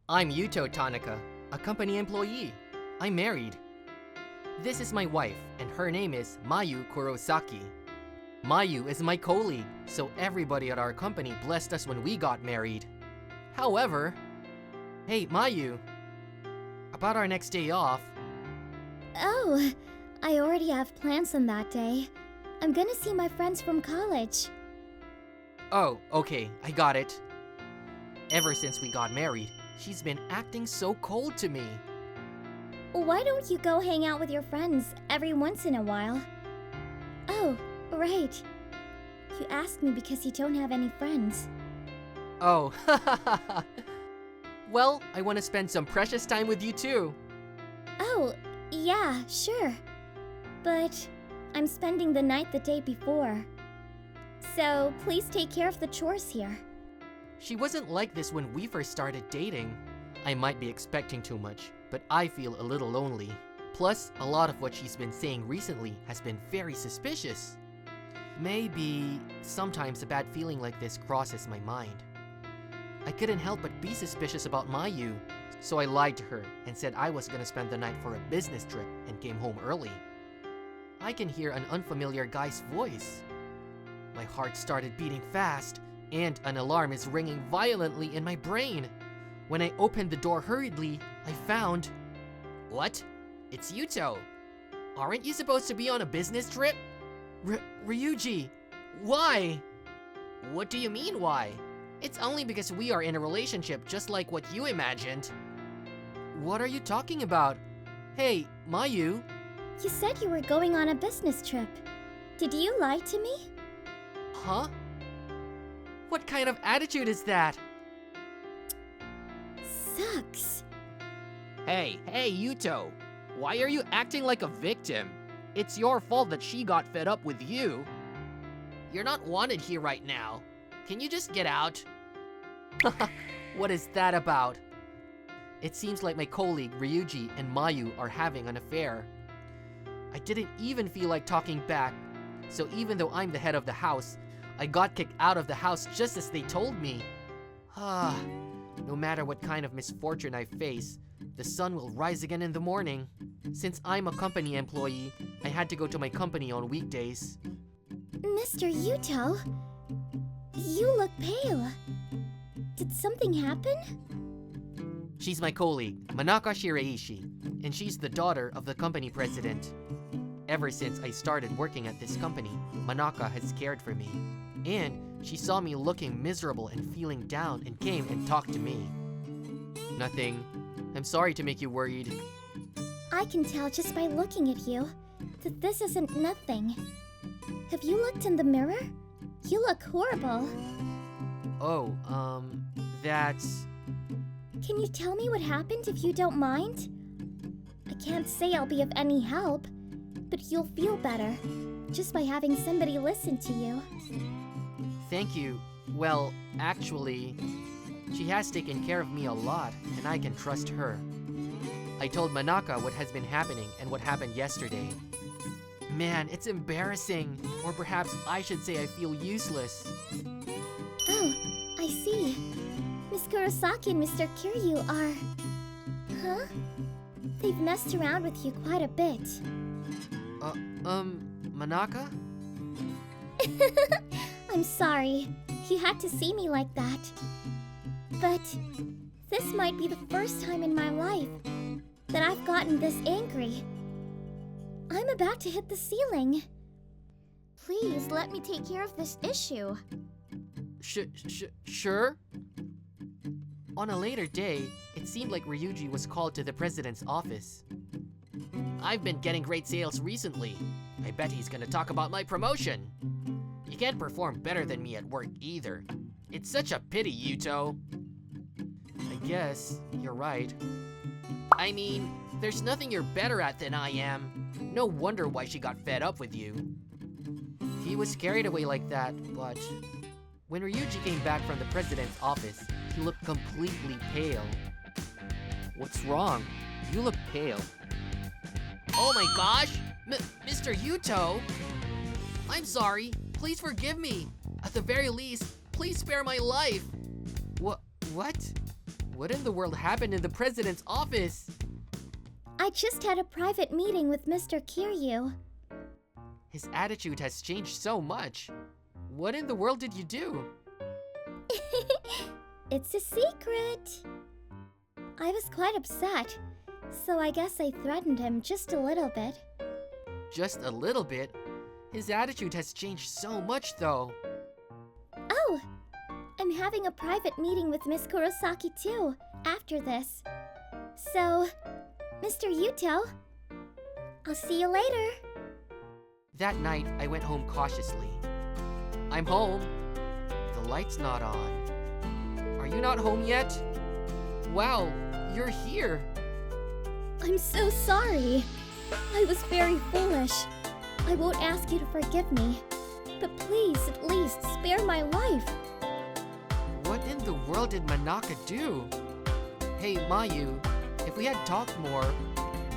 I'm Yuto Tanaka, a company employee. I'm married. This is my wife, and her name is Mayu Kurosaki. Mayu is my colleague, so everybody at our company blessed us when we got married. However, hey Mayu, about our next day off. Oh, I already have plans on that day. I'm gonna see my friends from college. Oh, okay, I got it. Ever since we got married, she's been acting so cold to me. Why don't you go hang out with your friends every once in a while? Oh, right. You asked me because you don't have any friends. Oh, well, I want to spend some precious time with you too. Oh, yeah, sure. But I'm spending the night the day before. So please take care of the chores here. She wasn't like this when we first started dating. I might be expecting too much, but I feel a little lonely. Plus, a lot of what she's been saying recently has been very suspicious. Maybe sometimes a bad feeling like this crosses my mind. I couldn't help but be suspicious about Mayu, so I lied to her and said I was gonna spend the night for a business trip and came home early. I can hear an unfamiliar guy's voice. My heart started beating fast, and an alarm is ringing violently in my brain. When I opened the door hurriedly, I found... What? It's Yuto. Aren't you supposed to be on a business trip? Ryuji, why? What do you mean, why? It's only because we are in a relationship just like what you imagined. What are you talking about? Hey, Mayu. You said you were going on a business trip. Did you lie to me? Huh? What kind of attitude is that? Sucks. Hey, Yuto. Why are you acting like a victim? It's your fault that she got fed up with you. You're not wanted here right now. Can you just get out? What is that about? It seems like my colleague Ryuji and Mayu are having an affair. I didn't even feel like talking back, so even though I'm the head of the house, I got kicked out of the house just as they told me. No matter what kind of misfortune I face, the sun will rise again in the morning. Since I'm a company employee, I had to go to my company on weekdays. Mr. Yuto, you look pale. Did something happen? She's my colleague, Manaka Shiraishi, and she's the daughter of the company president. Ever since I started working at this company, Manaka has cared for me. And she saw me looking miserable and feeling down and came and talked to me. Nothing. I'm sorry to make you worried. I can tell just by looking at you that this isn't nothing. Have you looked in the mirror? You look horrible. Oh, that's... Can you tell me what happened if you don't mind? I can't say I'll be of any help, but you'll feel better just by having somebody listen to you. Thank you. Well, actually, she has taken care of me a lot, and I can trust her. I told Manaka what has been happening and what happened yesterday. Man, it's embarrassing. Or perhaps I should say I feel useless. Oh, I see. Miss Kurosaki and Mr. Kiryu are... Huh? They've messed around with you quite a bit. Manaka? I'm sorry. You had to see me like that. But this might be the first time in my life that I've gotten this angry. I'm about to hit the ceiling. Please let me take care of this issue. Sure? On a later day, it seemed like Ryuji was called to the president's office. I've been getting great sales recently. I bet he's gonna talk about my promotion. You can't perform better than me at work either. It's such a pity, Yuto. I guess you're right. I mean, there's nothing you're better at than I am. No wonder why she got fed up with you. He was carried away like that, but when Ryuji came back from the president's office, he looked completely pale. What's wrong? You look pale. Oh my gosh! Mr. Yuto! I'm sorry. Please forgive me. At the very least, please spare my life. What? What in the world happened in the president's office? I just had a private meeting with Mr. Kiryu. His attitude has changed so much. What in the world did you do? It's a secret. I was quite upset, so I guess I threatened him just a little bit. Just a little bit? His attitude has changed so much though. Oh! I'm having a private meeting with Miss Kurosaki too, after this. So, Mr. Yuto, I'll see you later. That night, I went home cautiously. I'm home. The light's not on. Are you not home yet? Wow, you're here. I'm so sorry. I was very foolish. I won't ask you to forgive me. But please, at least, spare my life. What in the world did Manaka do? Hey, Mayu, if we had talked more,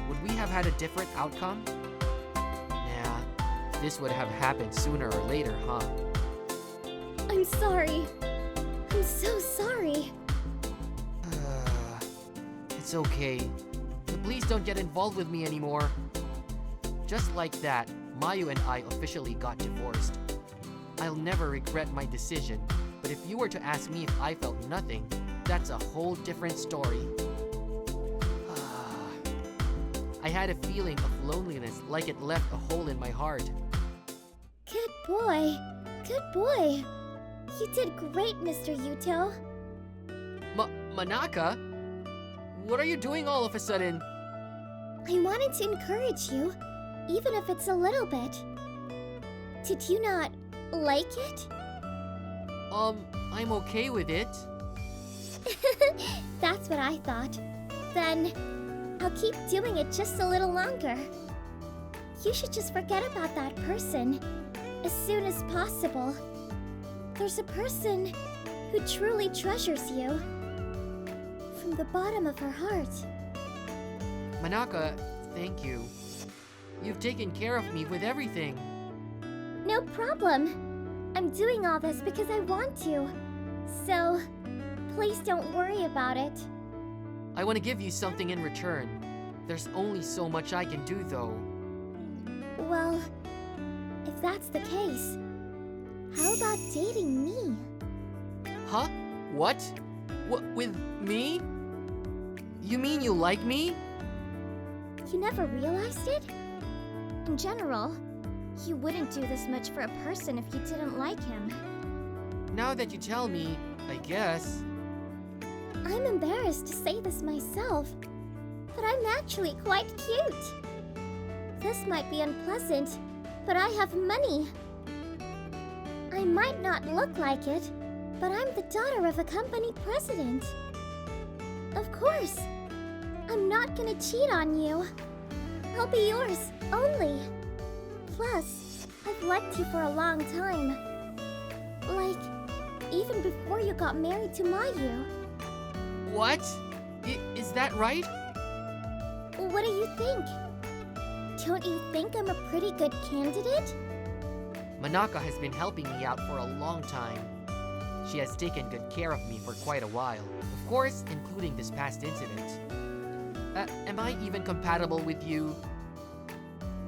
would we have had a different outcome? Nah, this would have happened sooner or later, huh? I'm sorry. I'm so sorry. It's okay. But please don't get involved with me anymore. Just like that, Mayu and I officially got divorced. I'll never regret my decision, but if you were to ask me if I felt nothing, that's a whole different story. I had a feeling of loneliness, like it left a hole in my heart. Good boy. Good boy. You did great, Mr. Yuto. Manaka? What are you doing all of a sudden? I wanted to encourage you, even if it's a little bit. Did you not like it? I'm okay with it. That's what I thought. Then, I'll keep doing it just a little longer. You should just forget about that person as soon as possible. There's a person who truly treasures you from the bottom of her heart. Manaka, thank you. You've taken care of me with everything. No problem. I'm doing all this because I want to. So, please don't worry about it. I want to give you something in return. There's only so much I can do, though. Well, if that's the case, how about dating me? Huh? What? With me? You mean you like me? You never realized it? In general, you wouldn't do this much for a person if you didn't like him. Now that you tell me, I guess. I'm embarrassed to say this myself, but I'm actually quite cute. This might be unpleasant, but I have money. I might not look like it, but I'm the daughter of a company president. Of course, I'm not gonna cheat on you. I'll be yours only. Plus, I've liked you for a long time. Like, even before you got married to Mayu. What? Is that right? What do you think? Don't you think I'm a pretty good candidate? Manaka has been helping me out for a long time. She has taken good care of me for quite a while. Of course, including this past incident. Am I even compatible with you?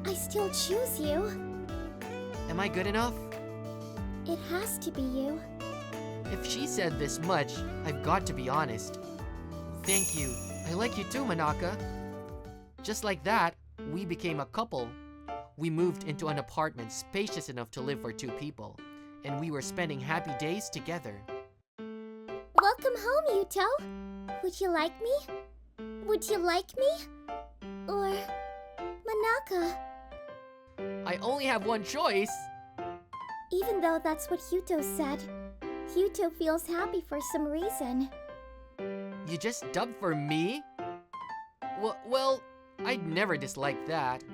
I still choose you. Am I good enough? It has to be you. If she said this much, I've got to be honest. Thank you. I like you too, Manaka. Just like that, we became a couple. We moved into an apartment spacious enough to live for 2 people, and we were spending happy days together. Welcome home, Yuto. Would you like me? Would you like me? Or Manaka? I only have one choice. Even though that's what Yuto said, Yuto feels happy for some reason. You just dubbed for me? Well, I'd never dislike that.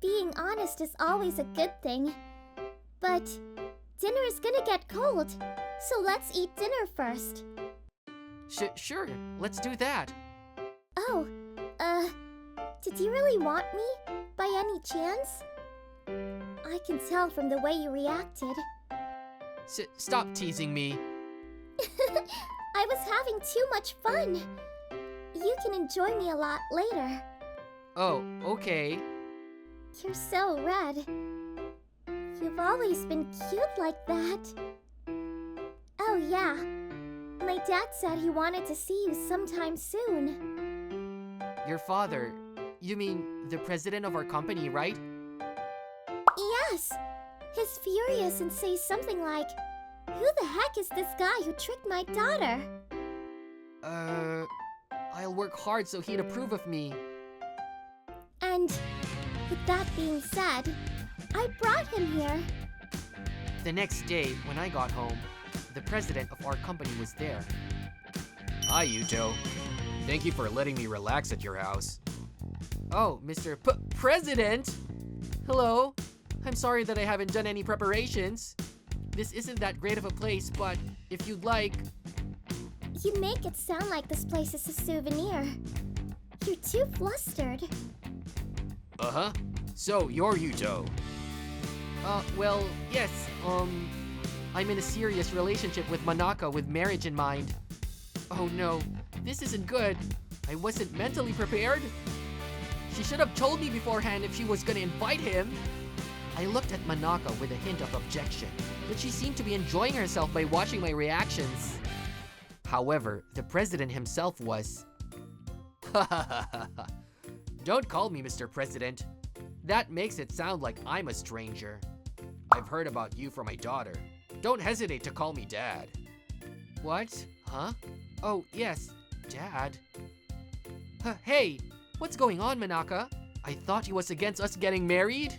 Being honest is always a good thing. But dinner is gonna get cold, so let's eat dinner first. Sure, let's do that. Oh, did you really want me, by any chance? I can tell from the way you reacted. Stop teasing me. I was having too much fun. You can enjoy me a lot later. Oh, okay. You're so red. You've always been cute like that. Oh yeah, my dad said he wanted to see you sometime soon. Your father, you mean the president of our company, right? Yes, he's furious and says something like, "Who the heck is this guy who tricked my daughter?" I'll work hard so he'd approve of me. And with that being said, I brought him here. The next day, when I got home, the president of our company was there. Hi, Yuto. Thank you for letting me relax at your house. Oh, Mr. President! Hello. I'm sorry that I haven't done any preparations. This isn't that great of a place, but if you'd like... You make it sound like this place is a souvenir. You're too flustered. Uh-huh. So, you're Yuto. Well, yes, I'm in a serious relationship with Manaka with marriage in mind. Oh no, this isn't good. I wasn't mentally prepared. She should have told me beforehand if she was gonna invite him. I looked at Manaka with a hint of objection, but she seemed to be enjoying herself by watching my reactions. However, the president himself was... Don't call me Mr. President. That makes it sound like I'm a stranger. I've heard about you from my daughter. Don't hesitate to call me Dad. What? Huh? Oh, yes, Dad. Hey, what's going on, Manaka? I thought he was against us getting married?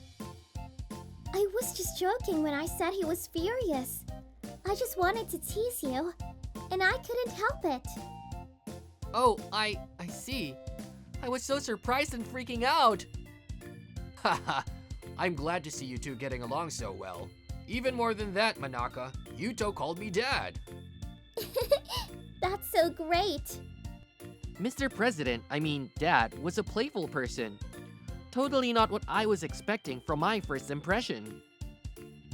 I was just joking when I said he was furious. I just wanted to tease you, and I couldn't help it. Oh, I see. I was so surprised and freaking out. Haha, I'm glad to see you two getting along so well. Even more than that, Manaka, Yuto called me Dad. That's so great. Mr. President, I mean Dad, was a playful person. Totally not what I was expecting from my first impression.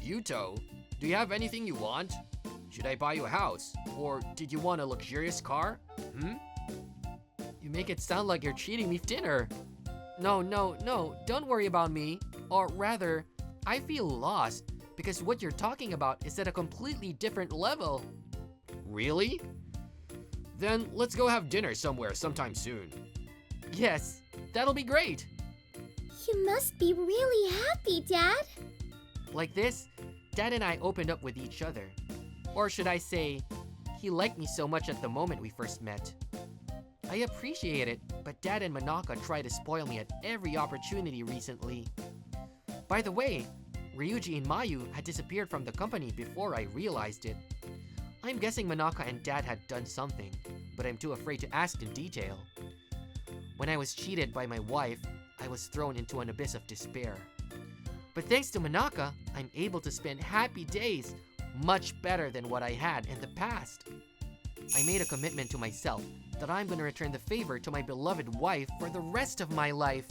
Yuto, do you have anything you want? Should I buy you a house? Or did you want a luxurious car? You make it sound like you're treating me for dinner. No, don't worry about me. Or rather, I feel lost because what you're talking about is at a completely different level. Really? Then let's go have dinner somewhere sometime soon. Yes, that'll be great. You must be really happy, Dad. Like this, Dad and I opened up with each other. Or should I say, he liked me so much at the moment we first met. I appreciate it, but Dad and Manaka try to spoil me at every opportunity recently. By the way, Ryuji and Mayu had disappeared from the company before I realized it. I'm guessing Manaka and Dad had done something, but I'm too afraid to ask in detail. When I was cheated by my wife, I was thrown into an abyss of despair. But thanks to Manaka, I'm able to spend happy days much better than what I had in the past. I made a commitment to myself that I'm gonna return the favor to my beloved wife for the rest of my life.